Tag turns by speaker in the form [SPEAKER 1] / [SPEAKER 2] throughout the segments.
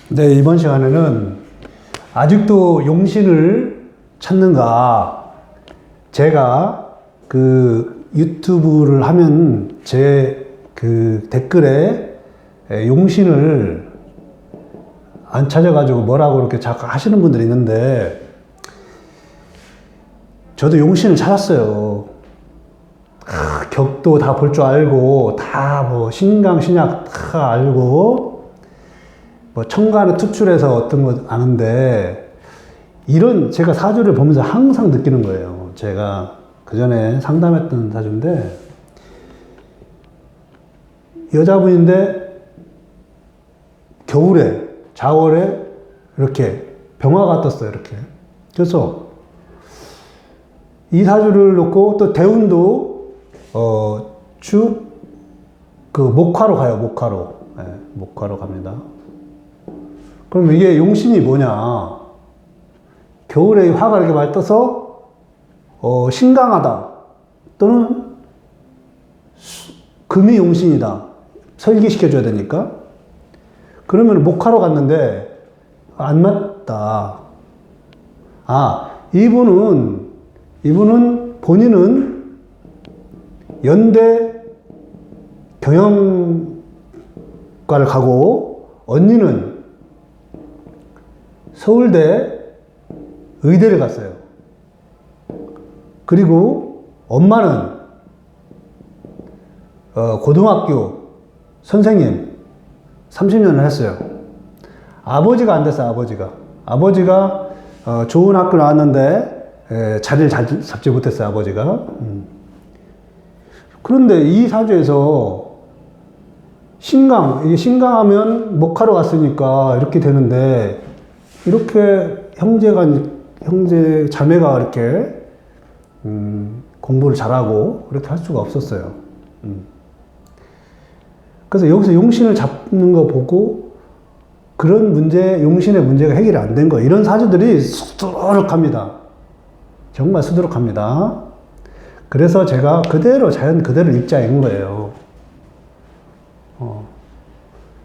[SPEAKER 1] 네, 이번 시간에는 아직도 용신을 찾는가? 제가 그 유튜브를 하면 제 그 댓글에 용신을 안 찾아가지고 뭐라고 이렇게 자꾸 하시는 분들이 있는데, 저도 용신을 찾았어요. 격도 다 볼 줄 알고, 다 뭐 신강, 신약 다 알고, 뭐 천간을 투출해서 어떤 거 아는데, 이런 제가 사주를 보면서 항상 느끼는 거예요. 제가 그 전에 상담했던 사주인데, 여자분인데 겨울에 자월에 이렇게 병화가 떴어요. 이렇게. 그래서 이 사주를 놓고 또 대운도 쭉 그 목화로 가요. 목화로. 네, 목화로 갑니다. 그럼 이게 용신이 뭐냐? 겨울에 화가 이렇게 많이 떠서 신강하다 또는 금이 용신이다. 설기시켜줘야 되니까. 그러면 목화로 갔는데 안 맞다. 이분은 본인은 연대 경영과를 가고 언니는 서울대 의대를 갔어요. 그리고 엄마는 고등학교 선생님 30년을 했어요. 아버지가 안 됐어요. 아버지가 좋은 학교 나왔는데 자리를 잘 잡지 못했어요. 아버지가. 그런데 이 사주에서 이게 신강하면 목화로 갔으니까 이렇게 되는데, 이렇게 형제 자매가 이렇게 공부를 잘하고 그렇게 할 수가 없었어요. 그래서 여기서 용신을 잡는 거 보고 그런 용신의 문제가 해결이 안 된 거예요. 이런 사주들이 수두룩합니다. 정말 수두룩합니다. 그래서 제가 자연 그대로 입자인 거예요.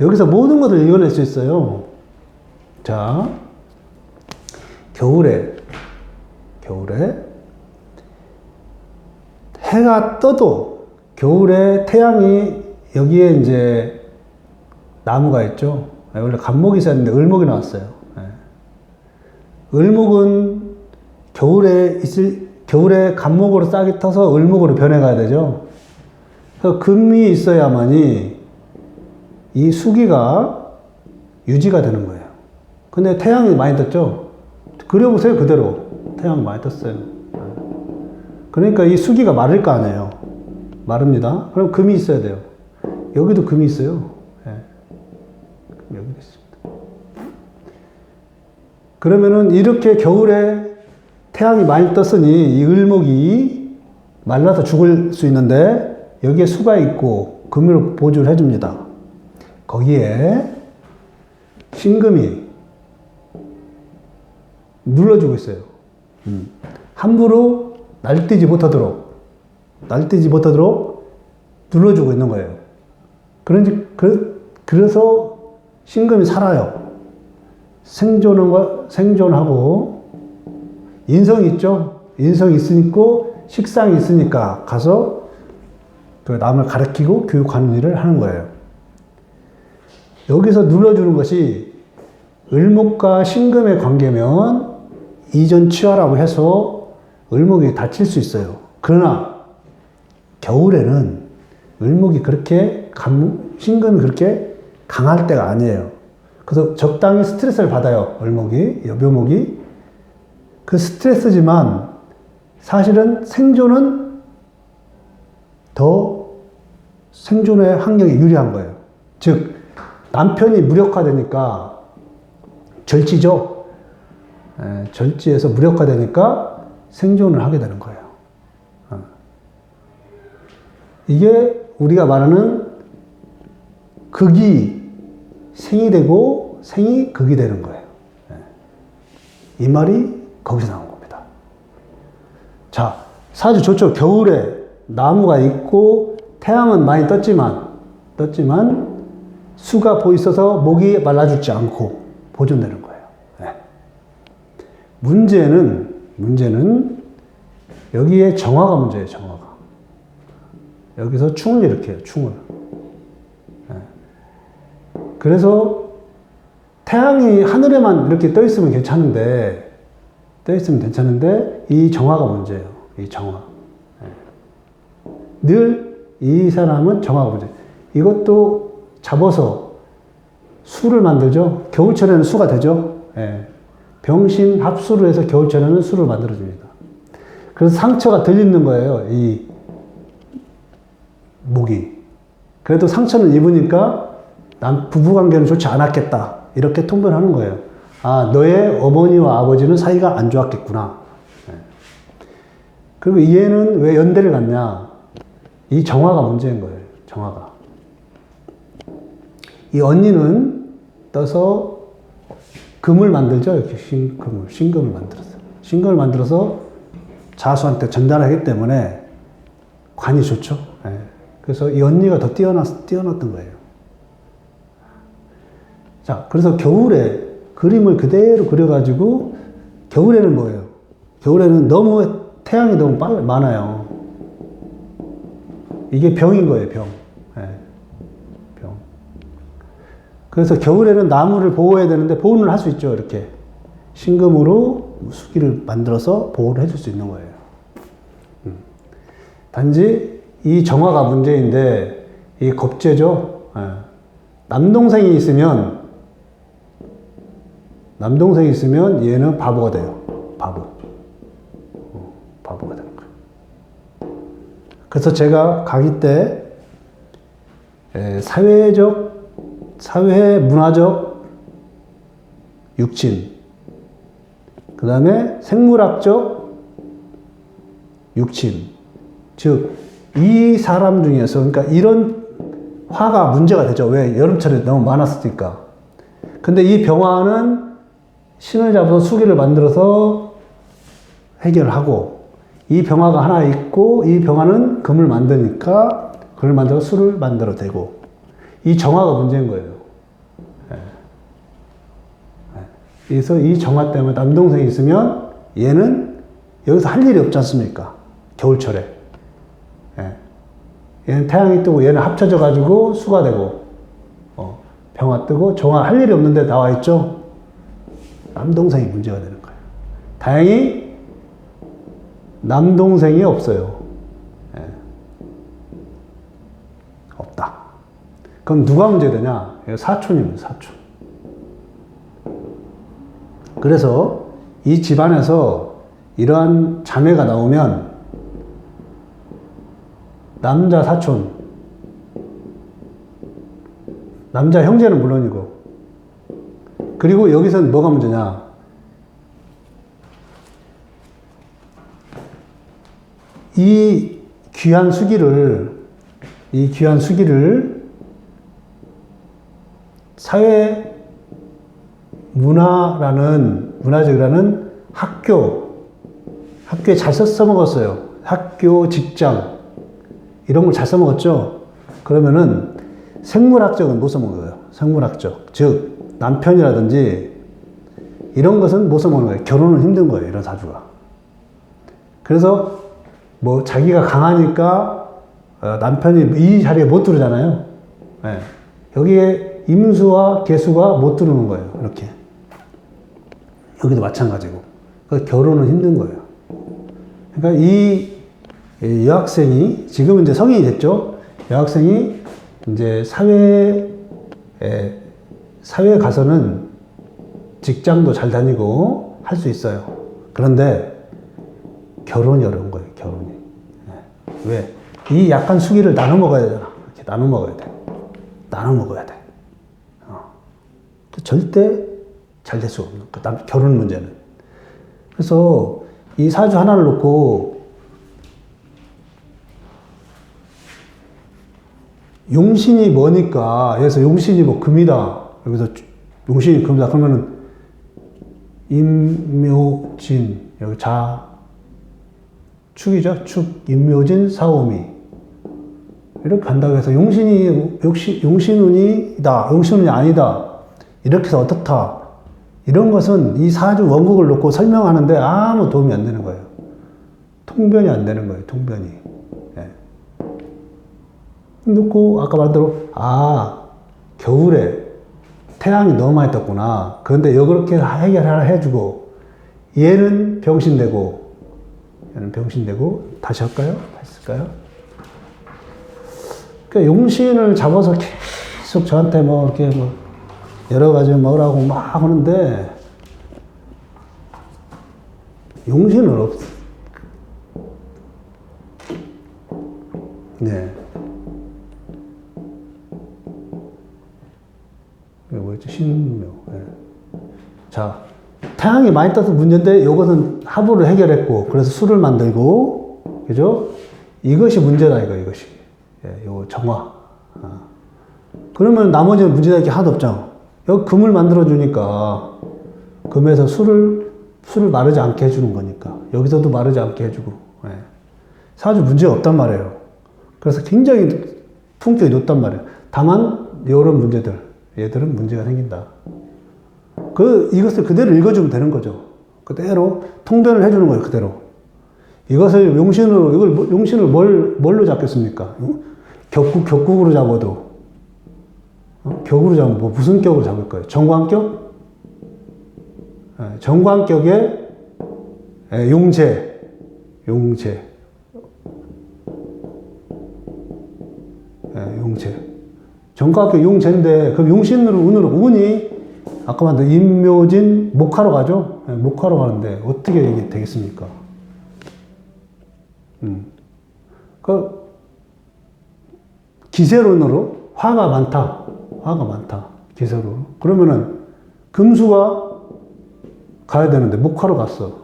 [SPEAKER 1] 여기서 모든 것을 이겨낼 수 있어요. 자, 겨울에 해가 떠도 겨울에 태양이 여기에 이제 나무가 있죠. 원래 간목이 있었는데 을목이 나왔어요. 을목은 겨울에 간목으로 싹이 터서 을목으로 변해가야 되죠. 그래서 금이 있어야만이 이 수기가 유지가 되는 거예요. 근데 태양이 많이 떴죠. 그려보세요. 그대로 태양 많이 떴어요. 그러니까 이 수기가 마를 거 아니에요. 마릅니다. 그럼 금이 있어야 돼요. 여기도 금이 있어요. 여기도 있습니다. 그러면은 이렇게 겨울에 태양이 많이 떴으니 이 을목이 말라서 죽을 수 있는데, 여기에 수가 있고 금으로 보조를 해줍니다. 거기에 신금이 눌러주고 있어요. 함부로 날뛰지 못하도록 눌러주고 있는 거예요. 그래서 신금이 살아요. 생존하고, 인성이 있죠? 인성이 있으니까, 식상이 있으니까 가서 그 남을 가르치고 교육하는 일을 하는 거예요. 여기서 눌러주는 것이 을목과 신금의 관계면 이전치화라고 해서 을목이 다칠 수 있어요. 그러나 겨울에는 을목이 신금이 그렇게 강할 때가 아니에요. 그래서 적당히 스트레스를 받아요. 묘목이. 그 스트레스지만 사실은 생존의 환경이 유리한 거예요. 즉, 남편이 무력화되니까 절지죠. 절지에서 무력화되니까 생존을 하게 되는 거예요. 이게 우리가 말하는 극이 생이 되고 생이 극이 되는 거예요. 이 말이 거기서 나온 겁니다. 자, 사주 좋죠. 겨울에 나무가 있고 태양은 많이 떴지만 수가 보이셔서 목이 말라 죽지 않고 보존되는 거예요. 네. 문제는 여기에 정화가 문제예요, 정화가. 여기서 충을 일으켜요, 충을. 네. 그래서 태양이 하늘에만 이렇게 떠 있으면 괜찮은데, 이 정화가 문제예요, 이 정화. 네. 늘 이 사람은 정화가 문제예요. 이것도 잡아서 수를 만들죠. 겨울철에는 수가 되죠. 네. 병신 합수를 해서 겨울철에는 수를 만들어줍니다. 그래서 상처가 덜 입는 거예요, 이 목이. 그래도 상처는 입으니까 부부관계는 좋지 않았겠다. 이렇게 통변하는 거예요. 아, 너의 어머니와 아버지는 사이가 안 좋았겠구나. 네. 그리고 얘는 왜 연대를 갔냐? 이 정화가 문제인 거예요, 정화가. 이 언니는 떠서 금을 만들죠. 이렇게 신금을 만들었어요. 신금을 만들어서 자수한테 전달하기 때문에 관이 좋죠. 네. 그래서 이 언니가 더 뛰어났던 거예요. 자, 그래서 겨울에 그림을 그대로 그려가지고, 겨울에는 뭐예요? 겨울에는 태양이 너무 많아요. 이게 병인 거예요, 병. 네. 병. 그래서 겨울에는 나무를 보호해야 되는데, 보호는 할 수 있죠, 이렇게. 신금으로 수기를 만들어서 보호를 해줄 수 있는 거예요. 단지 이 정화가 문제인데, 이 겁재죠. 네. 남동생이 있으면 얘는 바보가 돼요. 바보가 되는 거예요. 그래서 제가 강의 때 사회 문화적 육친, 그 다음에 생물학적 육친, 즉 이 사람 중에서, 그러니까 이런 화가 문제가 되죠. 왜? 여름철에 너무 많았으니까. 근데 이 병화는 신을 잡아서 수기를 만들어서 해결하고, 이 병화가 하나 있고, 이 병화는 금을 만드니까 그걸 만들어서 수를 만들어 대고, 이 정화가 문제인 거예요. 네. 네. 그래서 이 정화 때문에 남동생이 있으면 얘는 여기서 할 일이 없지 않습니까? 겨울철에. 네. 얘는 태양이 뜨고 얘는 합쳐져 가지고 수가 되고, 병화 뜨고 정화 할 일이 없는데 나와 있죠? 남동생이 문제가 되는 거예요. 다행히 남동생이 없어요. 네. 없다. 그럼 누가 문제되냐? 사촌입니다, 사촌. 그래서 이 집안에서 이러한 자매가 나오면 남자 사촌, 남자 형제는 물론이고, 그리고 여기서는 뭐가 문제냐? 이 귀한 수기를 사회 문화적이라는 학교에 잘 써먹었어요. 학교, 직장, 이런 걸 잘 써먹었죠? 그러면은 생물학적은 못 써먹는 거예요. 생물학적. 즉, 남편이라든지 이런 것은 못 써먹는 거예요. 결혼은 힘든 거예요, 이런 사주가. 그래서 뭐 자기가 강하니까 남편이 이 자리에 못 들어오잖아요. 네. 여기에 임수와 개수가 못 들어오는 거예요, 이렇게. 여기도 마찬가지고. 그러니까 결혼은 힘든 거예요. 그러니까 이 여학생이, 지금은 이제 성인이 됐죠? 여학생이 이제 사회에 가서는 직장도 잘 다니고 할 수 있어요. 그런데 결혼이 어려운 거예요, 결혼이. 네. 왜? 이 약간 수기를 나눠 먹어야 되잖아. 이렇게 나눠 먹어야 돼. 나눠 먹어야 돼. 절대 잘 될 수 없는 그 결혼 문제는. 그래서 이 사주 하나를 놓고 용신이 뭐니까, 그래서 용신이 뭐 금이다. 여기서 용신이 금이다. 그러면은 임묘진, 여기 축이죠. 축, 임묘진, 사오미. 이렇게 간다고 해서 용신운이다. 용신운이 아니다. 이렇게 해서 어떻다. 이런 것은 이 사주 원국을 놓고 설명하는데 아무 도움이 안 되는 거예요. 통변이 안 되는 거예요. 통변이. 예. 놓고 아까 말한 대로 겨울에 태양이 너무 많이 떴구나. 그런데 이렇게 해결하라 해주고 얘는 병신되고 다시 할까요? 다시 할까요? 그러니까 용신을 잡아서 계속 저한테 뭐 이렇게 뭐 여러 가지 뭐라고 막 하는데 용신은 없어. 네. 이게 뭐였지? 신묘. 네. 자, 태양이 많이 떠서 문제인데 이것은 합으로 해결했고 그래서 수를 만들고 그죠? 이것이 문제다 이것이. 예, 요 정화. 그러면 나머지는 문제될 게 하나도 없죠. 여기 금을 만들어 주니까 금에서 술을 마르지 않게 해주는 거니까 여기서도 마르지 않게 해주고 예. 사주 문제가 없단 말이에요. 그래서 굉장히 품격이 높단 말이에요. 다만 이런 문제들 얘들은 문제가 생긴다. 이것을 그대로 읽어주면 되는 거죠. 그대로 통변을 해주는 거예요. 그대로. 이것을 용신을 뭘로 잡겠습니까? 격국으로 잡아도 격으로 잡으면 무슨 격으로 잡을 거예요? 정관격? 정관격에 용재. 정관격 용재인데 그럼 용신으로 운이 아까 말한 임묘진 목화로 가죠? 목화로 가는데 어떻게 이게 되겠습니까? 기세론으로 화가 많다. 기세로. 그러면은 금수가 가야 되는데 목화로 갔어.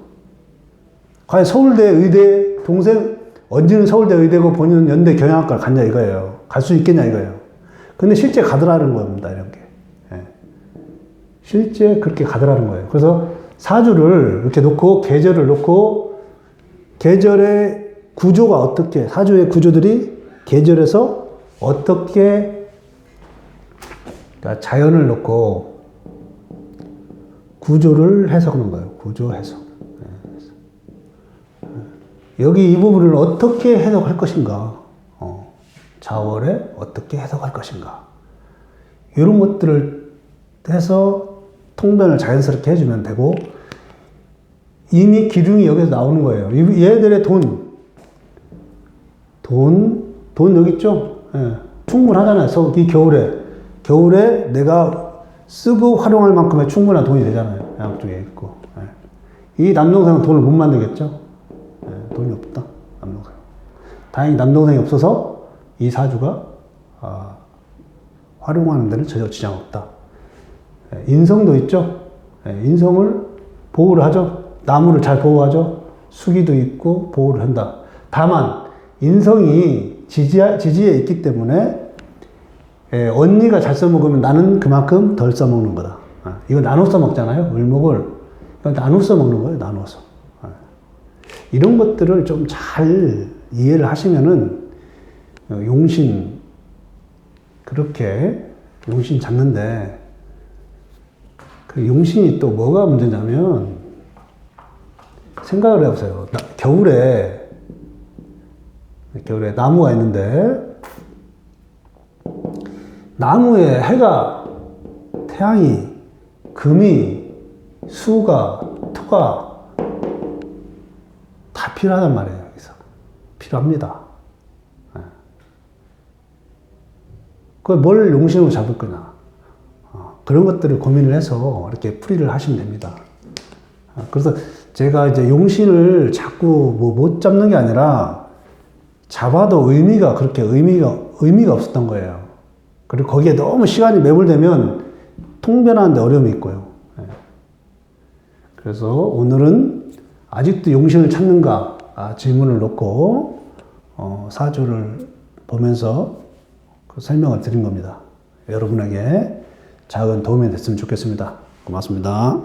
[SPEAKER 1] 과연 서울대 의대 동생 언니는 서울대 의대고 본인은 연대 경영학과를 갔냐 이거예요. 갈 수 있겠냐 이거예요. 근데 실제 가더라는 겁니다. 이런 게. 예. 실제 그렇게 가더라는 거예요. 그래서 사주를 이렇게 놓고 계절을 놓고 계절의 구조가 어떻게 사주의 구조들이 계절에서 어떻게 그러니까 자연을 놓고 구조를 해석하는 거예요. 구조 해석. 여기 이 부분을 어떻게 해석할 것인가. 자월에 어떻게 해석할 것인가. 이런 것들을 해서 통변을 자연스럽게 해주면 되고 이미 기둥이 여기서 나오는 거예요. 얘들의 돈 여기 있죠? 예. 충분하잖아요. 이 겨울에 내가 쓰고 활용할 만큼의 충분한 돈이 되잖아요. 양쪽에 있고. 예. 이 남동생은 돈을 못 만들겠죠? 예. 돈이 없다. 남동생. 다행히 남동생이 없어서 이 사주가 활용하는 데는 전혀 지장 없다. 예. 인성도 있죠? 예. 인성을 보호를 하죠. 나무를 잘 보호하죠. 수기도 있고 보호를 한다. 다만 인성이 지지에 있기 때문에 언니가 잘 써먹으면 나는 그만큼 덜 써먹는 거다. 이거 나눠 써먹잖아요. 을목을. 나눠 써먹는 거예요. 나눠서. 이런 것들을 좀 잘 이해를 하시면은 용신 그렇게 용신 잡는데 그 용신이 또 뭐가 문제냐면 생각을 해보세요. 겨울에 나무가 있는데 나무에 해가 태양이 금이 수가 토가 다 필요하단 말이에요. 여기서 필요합니다. 그걸 뭘 용신으로 잡을 거냐 그런 것들을 고민을 해서 이렇게 풀이를 하시면 됩니다. 그래서 제가 이제 용신을 자꾸 못 잡는 게 아니라 잡아도 그렇게 의미가 없었던 거예요. 그리고 거기에 너무 시간이 매몰되면 통변하는데 어려움이 있고요. 그래서 오늘은 아직도 용신을 찾는가 질문을 놓고 사주를 보면서 그 설명을 드린 겁니다. 여러분에게 작은 도움이 됐으면 좋겠습니다. 고맙습니다.